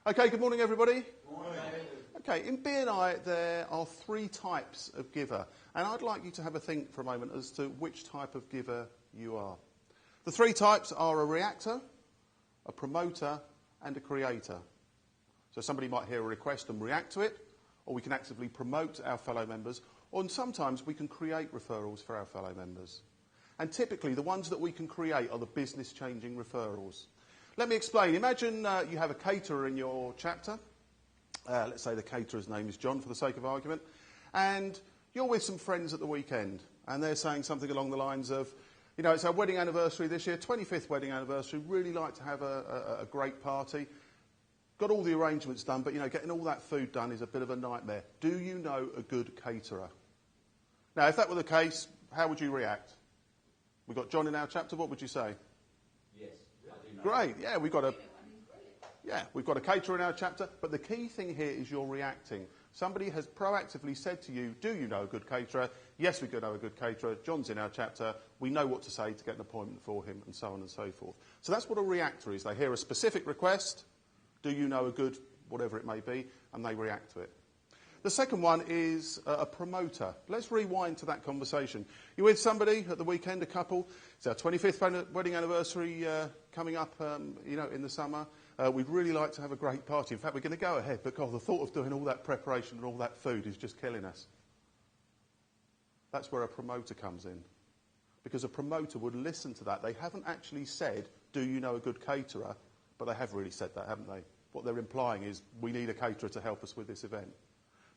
Okay, good morning everybody. Okay, in Bni there are three types of giver, and I'd like you to have a think for a moment as to which type of giver you are. The three types are a reactor, a promoter, and a creator. So somebody might hear a request and react to it, or we can actively promote our fellow members, or sometimes we can create referrals for our fellow members. And typically the ones that we can create are the business-changing referrals. Let me explain. Imagine you have a caterer in your chapter. Let's say the caterer's name is John for the sake of argument. And you're with some friends at the weekend. And they're saying something along the lines of, you know, it's our wedding anniversary this year, 25th wedding anniversary. Really like to have a great party. Got all the arrangements done, but, you know, getting all that food done is a bit of a nightmare. Do you know a good caterer? Now, if that were the case, how would you react? We've got John in our chapter. What would you say? Yes. Great, yeah, we've got a caterer in our chapter, but the key thing here is you're reacting. Somebody has proactively said to you, do you know a good caterer? Yes, we do know a good caterer. John's in our chapter. We know what to say to get an appointment for him, and so on and so forth. So that's what a reactor is. They hear a specific request, do you know a good, whatever it may be, and they react to it. The second one is a promoter. Let's rewind to that conversation. You're with somebody at the weekend, a couple. It's our 25th wedding anniversary coming up, in the summer. We'd really like to have a great party. In fact, we're going to go ahead, but God, the thought of doing all that preparation and all that food is just killing us. That's where a promoter comes in. Because a promoter would listen to that. They haven't actually said, do you know a good caterer? But they have really said that, haven't they? What they're implying is, we need a caterer to help us with this event.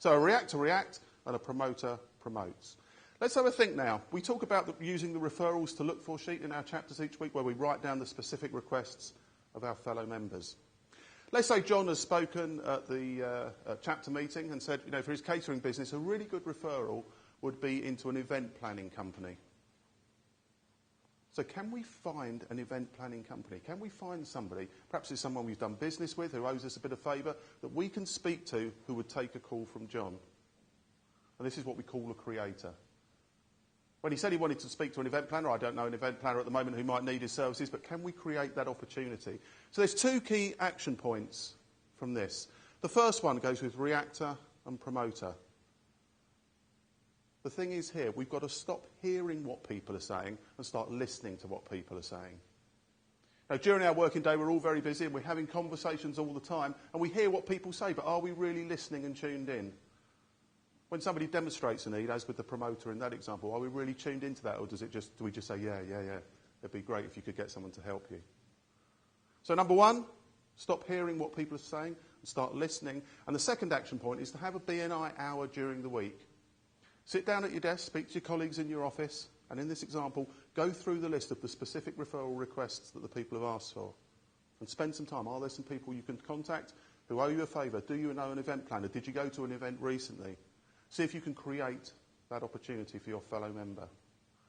So a reactor reacts and a promoter promotes. Let's have a think now. We talk about using the referrals to look for sheet in our chapters each week where we write down the specific requests of our fellow members. Let's say John has spoken at the chapter meeting and said, you know, for his catering business, a really good referral would be into an event planning company. So can we find an event planning company? Can we find somebody, perhaps it's someone we've done business with who owes us a bit of favour, that we can speak to who would take a call from John? And this is what we call a creator. When he said he wanted to speak to an event planner, I don't know an event planner at the moment who might need his services, but can we create that opportunity? So there's two key action points from this. The first one goes with reactor and promoter. The thing is here, we've got to stop hearing what people are saying and start listening to what people are saying. Now, during our working day, we're all very busy and we're having conversations all the time and we hear what people say, but are we really listening and tuned in? When somebody demonstrates a need, as with the promoter in that example, are we really tuned into that, or do we just say, yeah, it'd be great if you could get someone to help you? So number one, stop hearing what people are saying and start listening. And the second action point is to have a Bni hour during the week. Sit down at your desk, speak to your colleagues in your office, and in this example, go through the list of the specific referral requests that the people have asked for. And spend some time. Are there some people you can contact who owe you a favour? Do you know an event planner? Did you go to an event recently? See if you can create that opportunity for your fellow member.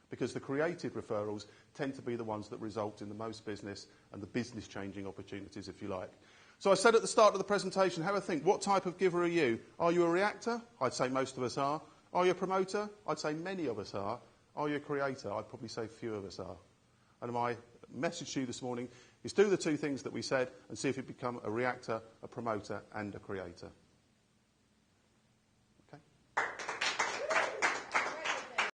Because the created referrals tend to be the ones that result in the most business and the business-changing opportunities, if you like. So I said at the start of the presentation, have a think. What type of giver are you? Are you a reactor? I'd say most of us are. Are you a promoter? I'd say many of us are. Are you a creator? I'd probably say few of us are. And my message to you this morning is do the two things that we said and see if you become a reactor, a promoter and a creator.